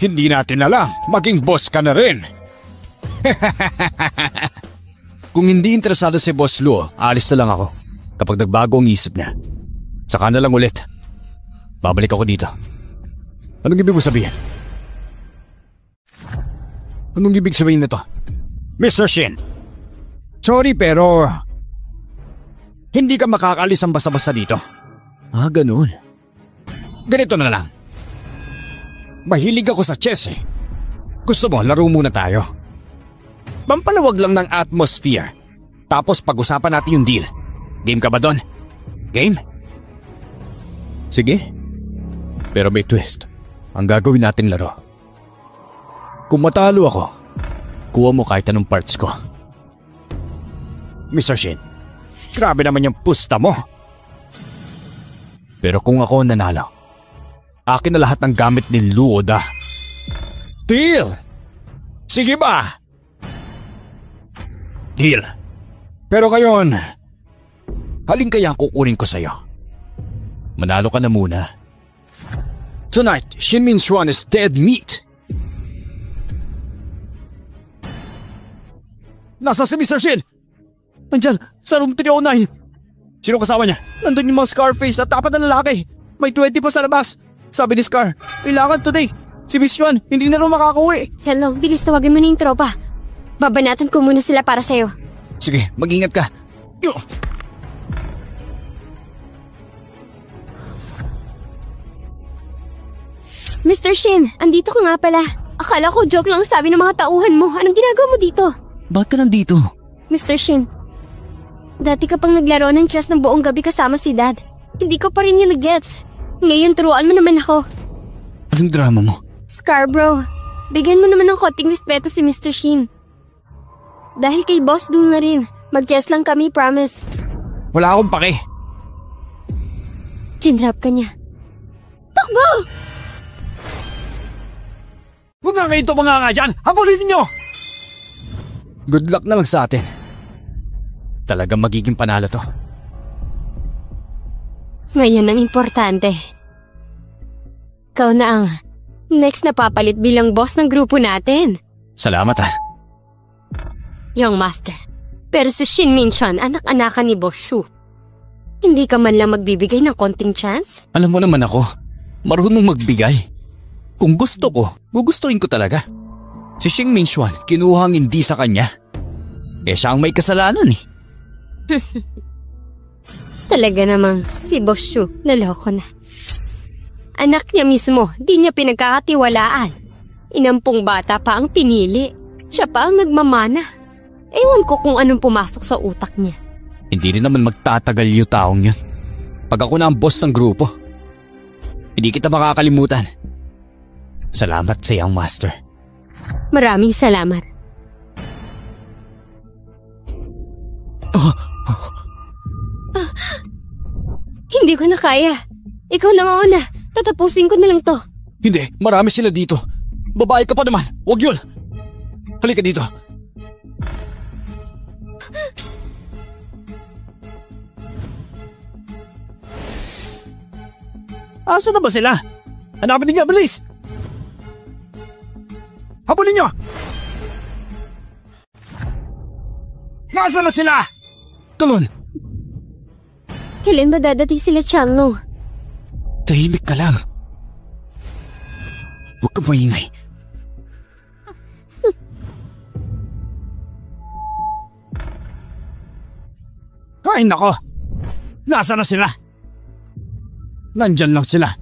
Hindi natin alam, maging boss ka na rin. Kung hindi interesado si Boss Luo, alis na lang ako. Kapag nagbago ang isip niya. Saka na lang ulit. Babalik ako dito. Anong ibig mo sabihin? Anong ibig sabihin nito? Mr. Shin, sorry pero hindi ka makakaalis ang basa-basa dito. Ah, ganun. Ganito na lang. Mahilig ako sa chess eh. Gusto mo, laro muna tayo. Pampalawag lang ng atmosphere. Tapos pag-usapan natin yung deal. Game ka ba doon? Game? Sige. Pero may twist. Ang gagawin natin laro. Kung matalo ako, kuha mo kahit anong parts ko. Mr. Shin, grabe naman yung pusta mo. Pero kung ako nanalo, akin na lahat ng gamit ni Luoda. Deal! Sige ba? Deal. Pero ngayon, halin kaya ang kukunin ko sa'yo? Manalo ka na muna. Tonight, Shin Min Xuan is dead meat. Nasa si Mr. Shin! Nandyan, sa room 309. Sino kasama niya? Nandun yung mga Scarface at apat na lalaki. May 20 pa sa labas. Sabi ni Scar, kailangan today. Si Miss Xuan, hindi na rin makakauwi. Hello, bilis tawagin mo na yung tropa. Babanatan ko muna sila para sa'yo. Sige, mag-ingat ka. Yo! Mr. Shin, andito ka nga pala. Akala ko joke lang sabi ng mga tauhan mo. Anong ginagawa mo dito? Bakit ka nandito? Mr. Shin, dati ka pang naglaro ng chess ng buong gabi kasama si Dad. Hindi ko pa rin yun nag-gets. Ngayon turuan mo naman ako. Anong drama mo? Scarborough, bigyan mo naman ng konting respeto si Mr. Shin. Dahil kay Boss Do na rin. Mag-chess lang kami, promise. Wala akong pake. Tinrap ka niya. Takbo! Huwag nga kayo ito mga nga dyan! Habulin ninyo! Good luck na lang sa atin. Talagang magiging panalo to. Ngayon ang importante. Ikaw na ang next na papalit bilang boss ng grupo natin. Salamat ah. Young Master. Pero si Shin Min Xuan, anak-anakan ni Boss Shu. Hindi ka man lang magbibigay ng konting chance? Alam mo naman ako, marunong magbigay. Kung gusto ko, gugustuhin ko talaga. Si Shin Min Xuan, kinuhang hindi sa kanya. Eh siya ang may kasalanan eh. Talaga namang si Boss Shu, naloko na. Anak niya mismo, di niya pinagkakatiwalaan. Inampong bata pa ang pinili. Siya pa ang nagmamana. Ewan ko kung anong pumasok sa utak niya. Hindi rin naman magtatagal yung taong yun. Pag ako na ang boss ng grupo, hindi kita makakalimutan. Salamat sa iyong master. Maraming salamat. Hindi ko na kaya. Ikaw na mauna. Tatapusin ko na lang to. Hindi, marami sila dito. Babae ka pa naman. Huwag yun. Halika dito. Asa na ba sila? Hanapin niyo, bilis! Habulin niyo! Nasaan na sila? Tulon! Kailan ba dadating sila, Chanlo? Tahimik ka lang. Huwag kang maingay. Ay nako! Nasaan na sila? Nandyan lang sila.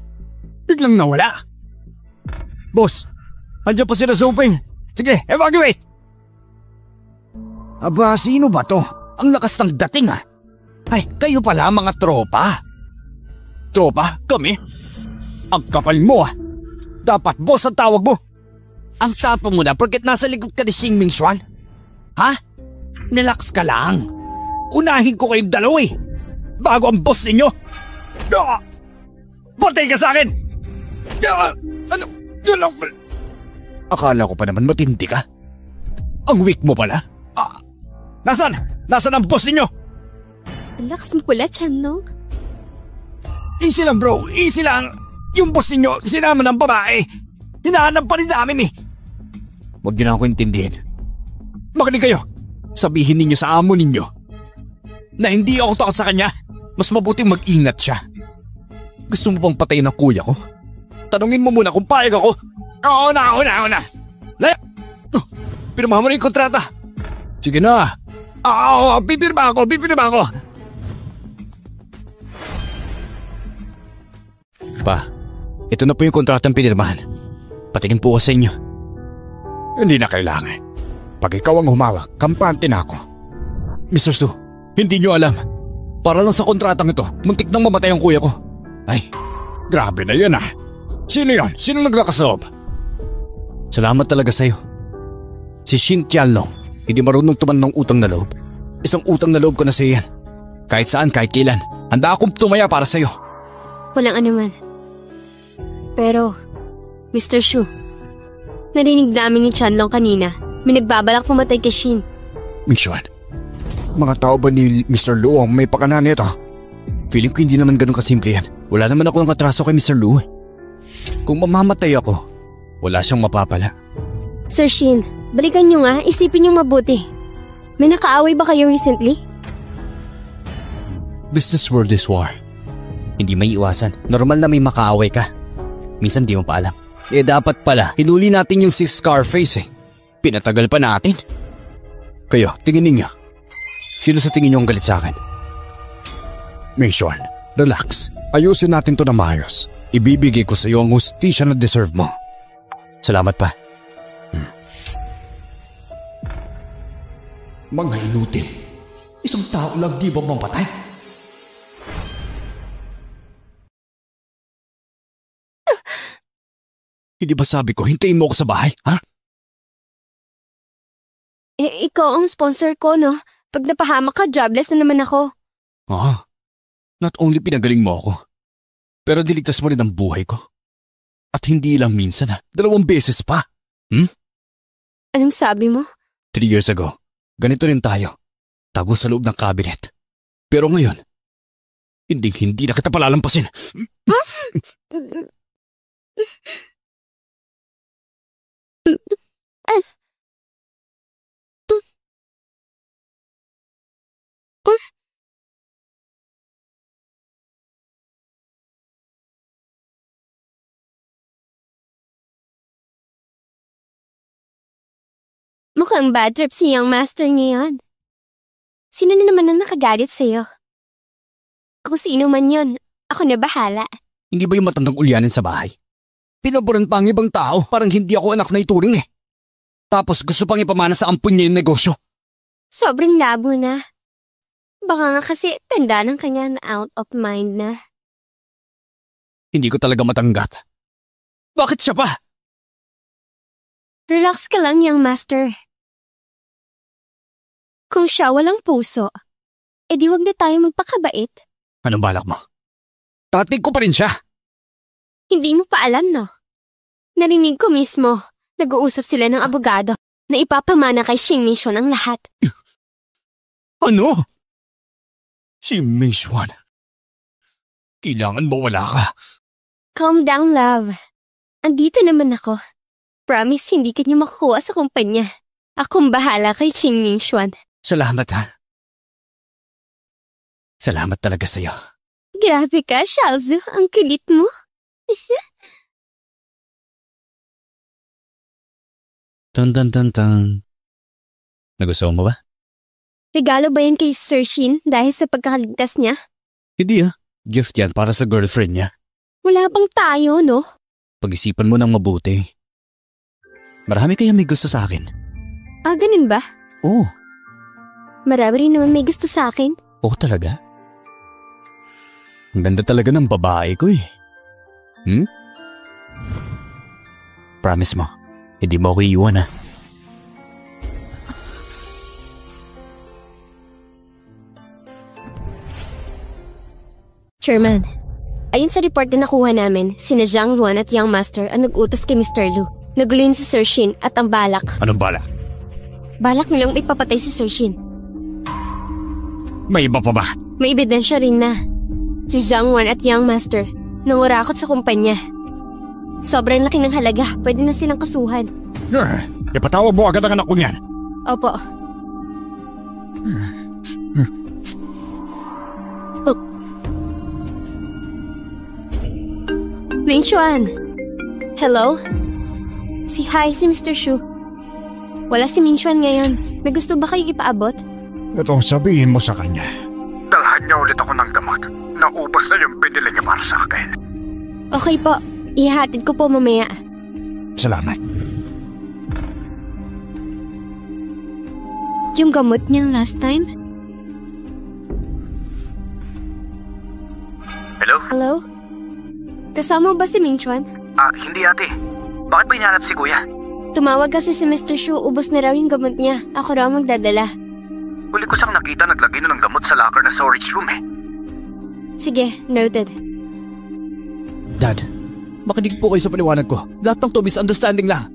Biglang nawala. Boss, andyan pa sila Suping. Sige, evacuate! Aba, sino ba to? Ang lakas ng dating ah. Ay, kayo pala mga tropa. Tropa? Kami? Ang kapal mo ah. Dapat boss ang tawag mo. Ang tapang mo na porket nasa likod ka ni Xing Ming Xuan. Ha? Relax ka lang. Unahin ko kayong dalawa eh. Bago ang boss ninyo. Patay ka sa akin! Ano? Akala ko pa naman matindi ka. Ang weak mo pala. Nasaan? Nasaan ang boss ninyo? Ang lakas mo pala, Chanlong. Easy lang bro, easy lang. Yung boss ninyo, sinama ng babae. Hinahanap pa rin namin eh. Huwag niyo na ako intindihin. Makinig kayo. Sabihin ninyo sa amo ninyo na hindi ako takot sa kanya. Mas mabuting mag-ingat siya. Gusto mo bang patayin ang kuya ko? Tanungin mo muna kung payag ako. Oo na. Laya! Pinamahan mo na yung kontrata. Sige na. Pipirma ako. Pa, ito na po yung kontratang pinirmahan. Patingin po ko sa inyo. Hindi na kailangan. Pag ikaw ang humawak, kampante na ako. Mr. Su, hindi nyo alam. Para lang sa kontratang ito, muntik nang mamatay ang kuya ko. Ay, grabe na yan ah. Sino yan? Sino naglakas loob? Salamat talaga sa'yo. Si Xin Tianlong, hindi marunong tuman ng utang na loob. Isang utang na loob ko na sa'yo yan. Kahit saan, kahit kailan, handa akong tumaya para sa'yo. Walang anuman. Pero, Mr. Shu, narinig namin ni Chanlong kanina. May nagbabalak pumatay kay Xin. Ming-Xuan, mga tao ba ni Mr. Lu ang may pakana nito? Feeling ko hindi naman ganun kasimple yan. Wala naman ako ng atraso kay Mr. Lu. Kung mamamatay ako, wala siyang mapapala. Sir Xin, balikan niyo nga, isipin niyo mabuti. May nakaaway ba kayo recently? Business world is war. Hindi may iwasan. Normal na may makaaway ka. Minsan di mo pa alam. Dapat pala, hinuli natin yung si Scarface eh. Pinatagal pa natin. Kayo, tingin ninyo. Sino sa tingin niyo ang galit sa akin? Ming-Xuan, relax. Ayusin natin to na maayos. Ibibigay ko sa iyo ang hustisya na deserve mo. Salamat pa. Mga inutil. Isang tao lang di ba mamatay? Hindi ba sabi ko, hintayin mo ako sa bahay, ha? Ikaw ang sponsor ko, no? Pag napahamak ka, jobless na naman ako. Not only pinagaling mo ako, pero diligtas mo rin ang buhay ko. At hindi lang minsan, 2 beses pa. Anong sabi mo? 3 years ago, ganito rin tayo. Tago sa loob ng cabinet. Pero ngayon, hindi na kita palalampasin. Mukhang bad trip si young master ngayon. Sino na naman ang nakagalit sa'yo? Kung sino man yon, ako na bahala. Hindi ba yung matandang ulyanin sa bahay? Pinaboran pa ang ibang tao, parang hindi ako anak na ituring eh. Tapos gusto pang ipamana sa ampun niya yung negosyo. Sobrang labo na. Baka nga kasi tanda ng kanya na out of mind na. Hindi ko talaga matanggap. Bakit siya pa? Relax ka lang, young master. Kung siya walang puso, edi wag na tayo magpakabait. Anong balak mo? Tatig ko pa rin siya. Hindi mo pa alam, no? Narinig ko mismo, nag-uusap sila ng abogado na ipapamana kay Xing Ming Xuan ang lahat. Ano? Si Ming Xuan. Kailangan mawala ka. Calm down, love. Andito naman ako. Promise, hindi ka niya makukuha sa kumpanya. Akong bahala kay Xing Ming Xuan. Salamat ha. Salamat talaga sa'yo. Grabe ka, Xiaozu. Ang kulit mo. Tan. Nagustuhan mo ba? Regalo ba yan kay Sir Shin dahil sa pagkakaligtas niya? Hindi Gift yan para sa girlfriend niya. Wala bang tayo, no? Pag-isipan mo ng mabuti. Marami kaya may gusto sa akin. Ganun ba? Oo. Marami rin naman may gusto sa akin. Oo talaga? Ang ganda talaga ng babae ko Promise mo, hindi mo ako iiwan Chairman, ayon sa report na nakuha namin, sina Zhang Ruan at Young Master ang nag-utos kay Mr. Lu. Nagulo yun si Sir Shin at ang balak. Anong balak? Balak nilang ipapatay si Sir Shin. May iba pa ba? May ebidensya rin na. Si Zhang Ruan at Young Master nangurakot sa kumpanya. Sobrang laki ng halaga, pwede na silang kasuhan. Ipatawag mo agad ang anak ko niyan. Opo. Ming Xuan. Hello? Si Mr. Shu. Wala si Ming Xuan ngayon. May gusto ba kayong ipaabot? Itong sabihin mo sa kanya. Dalhan niya ulit ako ng gamot. Naubos na yung pinili niya para sa akin. Okay po. Ihahatid ko po mamaya. Salamat. Yung gamot niyang last time? Hello? Kasama ba si Ming Xuan? Hindi ate. Bakit ba hinahanap si kuya? Tumawag kasi si Mr. Shu, ubos na raw yung gamot niya. Ako raw magdadala. Huli ko siyang nakita naglagay ng gamot sa locker na storage room Sige, noted. Dad, makinig po kayo sa paliwanag ko. Lahat ng to misunderstanding lang.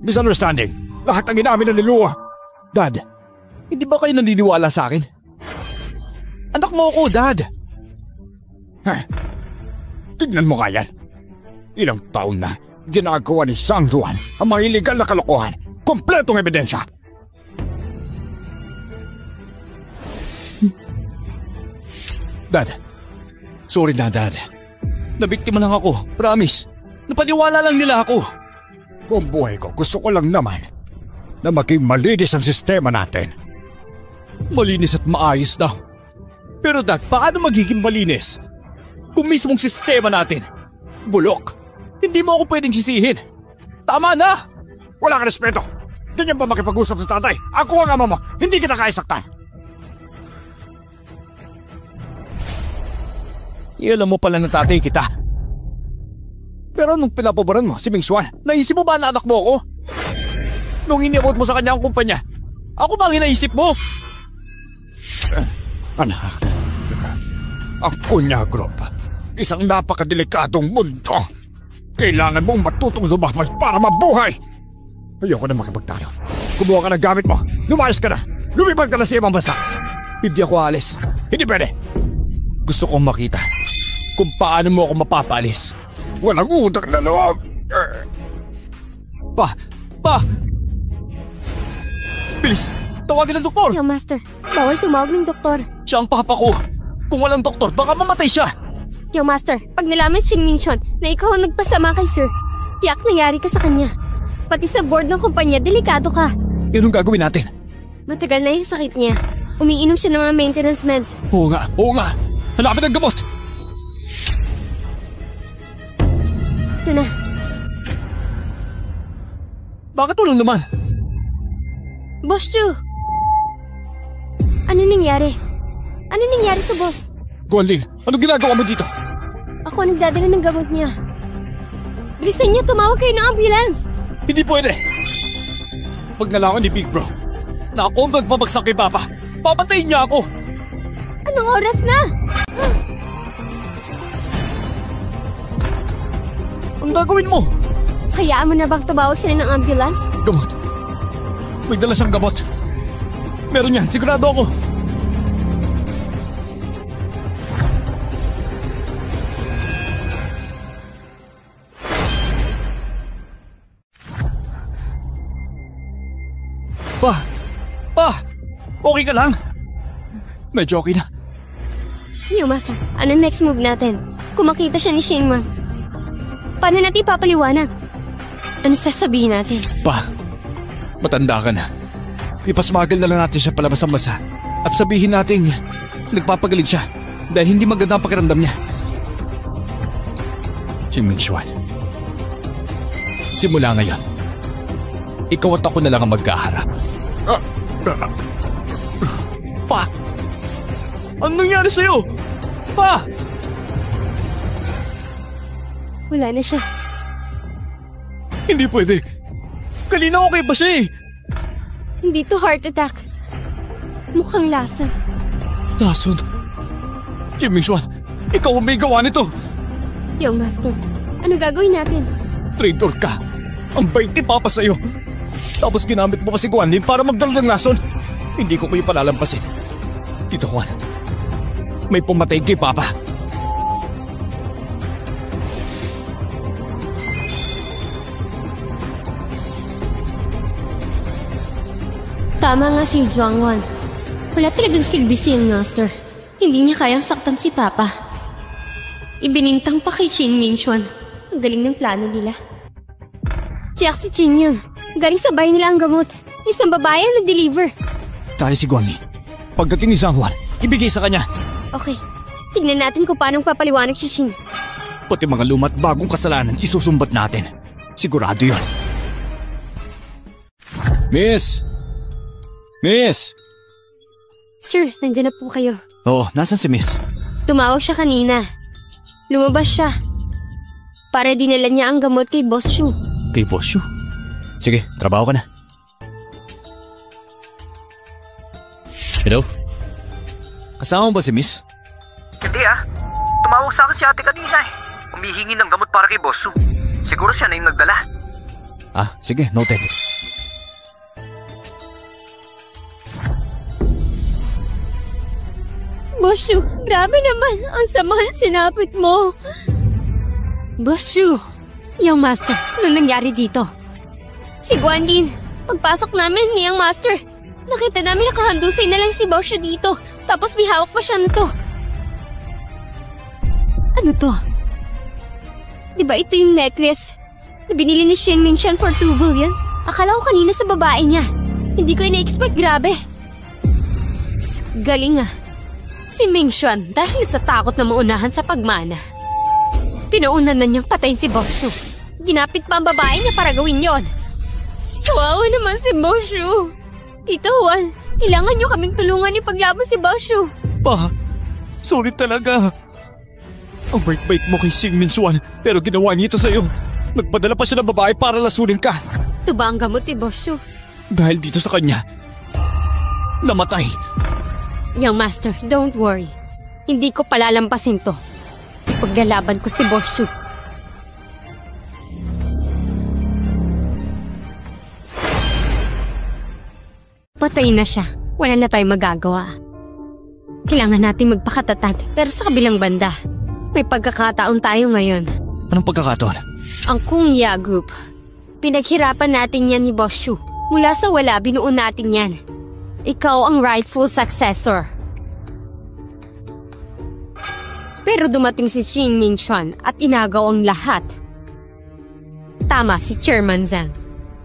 Misunderstanding? Lahat ang inamin na niluwa. Dad, hindi ba kayo naniniwala sa akin? Anak mo ako, Dad! Tignan mo nga yan. Ilang taon na ginagawa ni Zhang Ruan ang mga illegal na kalokohan. Kompletong ebidensya. Dad, sorry na, Dad. Nabiktima lang ako, promise. Napaniwala lang nila ako. Buong buhay ko, gusto ko lang naman na maging malinis ang sistema natin. Malinis at maayos daw. Pero Dad, paano magiging malinis? Kung mismong sistema natin bulok, hindi mo ako pwedeng sisihin. Tama na! Wala ka respeto. Ganyan ba makipag-usap sa tatay? Ako ang ama mo, hindi kita kaisaktan. Iyalam mo pala na tatay kita. Pero nung pinapaboran mo si Ming Xuan, naisip mo ba na anak mo ako? Nung iniabot mo sa kanya ang kumpanya, ako bang inaisip mo? Anak, ang Kunya Group, isang napakadelikadong mundo. Kailangan mong matutong lumabas para mabuhay. Ayoko na makipagtalo. Kumuha ka ng gamit mo. Lumayas ka na. Lumipad ka na sa ibang bansa. Hindi ako alis. Hindi pwede. Gusto kong makita kung paano mo ako mapapalis. Walang utang na loob. Pa! Bilis! Tawagin ng doktor! Young Master, bawal tumawag ng doktor. Siya ang papa ko. Kung walang doktor, baka mamatay siya. Young Master, pag nalaman si Ming Xuan na ikaw ang nagpasama kay Sir, tiyak nangyari ka sa kanya. Pati sa board ng kumpanya, delikado ka. Yan ang gagawin natin. Matagal na yung sakit niya. Umiinom siya ng mga maintenance meds. Oo nga. Hanapin ang gamot. Ito na. Bakit walang naman? Boss Chu! Ano nangyari? Ano nangyari sa boss? Guanling, ano ginagawa mo dito? Ako nagdadala ng gamot niya. Bilisan niyo, tumawag kayo ng ambulance! Hindi pwede! Pag nalaman ni Big Bro na ako ang magbabagsak kay Papa, papantayin niya ako! Anong oras na? Ang gagawin mo? Hayaan mo na bang tumawag sila ng ambulance? Gamot. May dala siyang gamot. Meron yan, sigurado ako. Pa! Okay ka lang? Medyo okay na. Yo, Master, ano next move natin? Kung makita siya ni Shinman, paano natin papaliwanag? Ano sasabihin natin? Pa, matanda ka na. Ipasmagel na lang natin siya palabas ng bansa At sabihin nating nagpapagalit siya dahil hindi maganda ang pakiramdam niya. Jin Mingxuan, simula ngayon, ikaw at ako na lang ang magkaharap. Pa! Anong nangyari sa'yo? Pa! Wala na siya. Hindi pwede. Kanina okay pa siya eh. Hindi to heart attack. Mukhang lason. Lason? Jin Mingxuan, ikaw ang may gawa nito. Young Master, ano gagawin natin? Traitor ka. Ang bait ni Papa sa'yo. Tapos ginamit mo pa si Guan Lin para magdala ng lason. Hindi ko kayo palalampasin. Tito Juan, may pumatay kay Papa. Tama nga si Zhuangwan. Wala talagang silbi si Young Master. Hindi niya kayang saktan si Papa. Ibinintang pa kay Jin Mingxuan. Ang galing ng plano nila. Tiyak si Jin yun. Galing sa bahay nila ang gamot. Isang babae ang nag-deliver. Dahil si Guan Lin, pagdating ni Zhang Juan, ibigay sa kanya. Okay, tignan natin kung paano papaliwanag si Jin. Pati mga lumat bagong kasalanan isusumbat natin. Sigurado yun. Miss! Miss! Sir, nandiyan na po kayo. Oo, nasan si Miss? Tumawag siya kanina. Lumabas siya. Para dinala niya ang gamot kay Boss Shu. Kay Boss Shu? Sige, trabaho ka na. Hello? Kasama mo ba si Miss? Hindi tumawag sa akin si ate kanina eh. Humihingi ng gamot para kay Boss Su. Siguro siya na yung nagdala. Sige, noted. Boss Shu, grabe naman. Ang sama na sinapit mo. Boss Shu, Young Master, ano nangyari dito? Si Guan Lin, pagpasok namin ni Young Master, nakita namin nakahandusay na lang si Boss Shu dito. Tapos may hawak pa siya nito. Ano to? Diba ito yung necklace na binili ni Shin Mingxuan for 2 billion? Akala ko kanina sa babae niya. Hindi ko ina-expect, grabe. Galing Si Mingxuan dahil sa takot na maunahan sa pagmana. Pinaunan na niyang patayin si Boss Shu. Ginapit pa ang babae niya para gawin yon. Kawawa naman si Boss Shu. Tito Juan, kailangan niyo kaming tulungan ipaglaban si Boss Shu. Pa, sorry talaga. Ang bait-bait mo kay Xing Mingxuan pero ginawa niya ito sa'yo. Nagpadala pa siya ng babae para lasunin ka. Ito ba ang gamot ni Boss Shu? Dahil dito sa kanya, namatay. Young Master, don't worry. Hindi ko palalampasin to. Paglalaban ko si Boss Shu. Patay na siya. Wala na tayong magagawa. Kailangan natin magpakatatag. Pero sa kabilang banda, may pagkakataon tayo ngayon. Anong pagkakataon? Ang Kungya Group. Pinaghirapan natin yan ni Boss Shu. Mula sa wala, binuo natin yan. Ikaw ang rightful successor. Pero dumating si Xing Mingxuan at inagaw ang lahat. Tama si Chairman Zhang.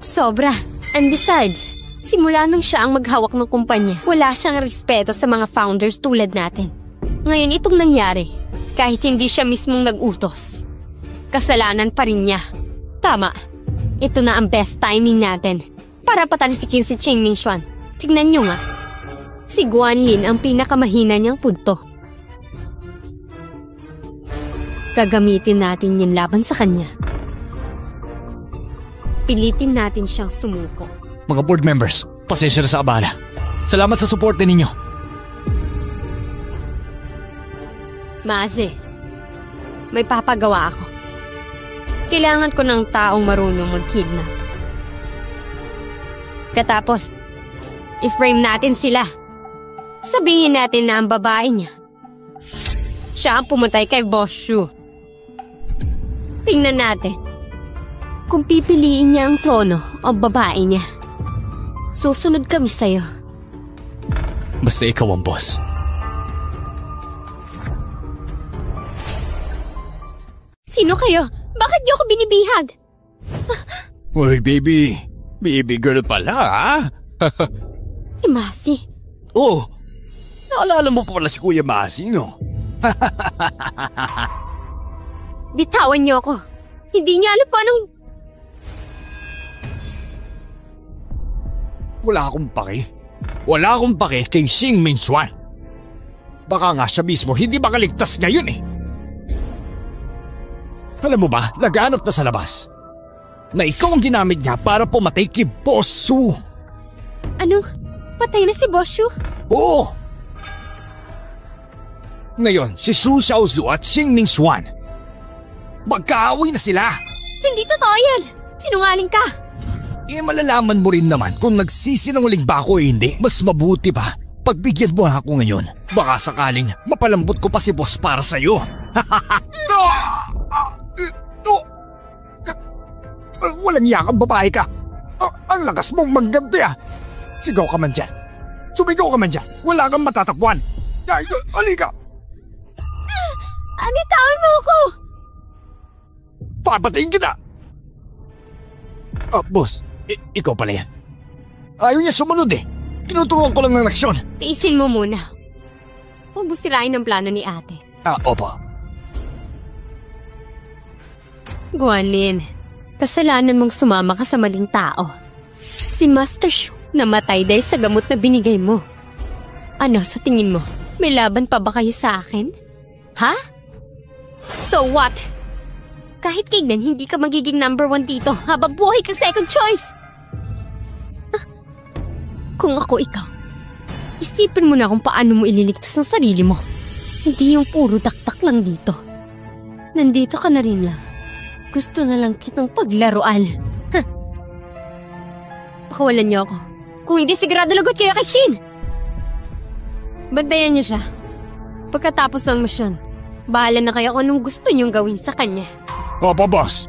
Sobra. And besides, simula nung siya ang maghawak ng kumpanya, wala siyang respeto sa mga founders tulad natin. Ngayon itong nangyari, kahit hindi siya mismong nag-utos. Kasalanan pa rin niya. Tama. Ito na ang best timing natin para patalsikin si Xing Mingxuan. Tignan niyo nga. Si Guan Lin ang pinakamahina niyang punto. Gagamitin natin yan laban sa kanya. Pilitin natin siyang sumuko. Mga board members, pasensya na sa abala. Salamat sa suporte ninyo. Maze, may papagawa ako. Kailangan ko ng taong marunong mag-kidnap. Katapos, i-frame natin sila. Sabihin natin na ang babae niya. Siya ang pumatay kay Boss Shu. Tingnan natin kung pipiliin niya ang trono o babae niya. Susunod kami sa'yo. Basta ikaw ang boss. Sino kayo? Bakit niyo ako binibihag? Uy, baby. Baby girl pala, Si Masi. Oh, Naalala mo pa pala si Kuya Masi, no? Bitawan niyo ako. Hindi niya alam kung anong... Wala akong pake. Wala akong pake kay Xing Mingxuan. Baka nga siya mismo hindi makaligtas ngayon eh. Alam mo ba, laganap na sa labas na ikaw ang ginamit niya para pumatay kay Boss Su. Ano? Patay na si Boss Shu? Oo! Ngayon, si Su Xiaozu at Xing Mingxuan magkaaway na sila. Hindi totoo yan! Sinungaling ka! Eh malalaman mo rin naman kung nagsisinungaling ba ako o hindi. Mas mabuti pa, pagbigyan mo ako ngayon. Baka sakaling mapalambot ko pa si boss para sa'yo. Walang yakang babae ka. Ang lakas mong mangganti ah. Sigaw ka man dyan. Sumigaw ka man dyan. Wala kang matatakbuhan. Halika. Anitawan mo ako! Papatayin kita! Boss, ikaw pala yan. Ayaw niya sumunod eh. Tinuturuan ko lang ng aksyon. Tiisin mo muna. Huwag mo sirain ang plano ni ate. Opo. Guanlin, kasalanan mong sumama ka sa maling tao. Si Master Shu namatay dahil sa gamot na binigay mo. Ano sa tingin mo? May laban pa ba kayo sa akin? Ha? So what? Kahit kailan hindi ka magiging number 1 dito habang buhay kang second choice. Kung ako ikaw, isipin mo na kung paano mo ililigtas ang sarili mo. Hindi yung puro taktak lang dito. Nandito ka na rin lang. Gusto na lang kitang paglaruan. Pakawalan niyo ako. Kung hindi, sigurado lagot kayo kay Shin. Bantayan niyo siya. Pagkatapos ng misyon, bahala na kayo kung anong gusto niyong gawin sa kanya. Opo, boss.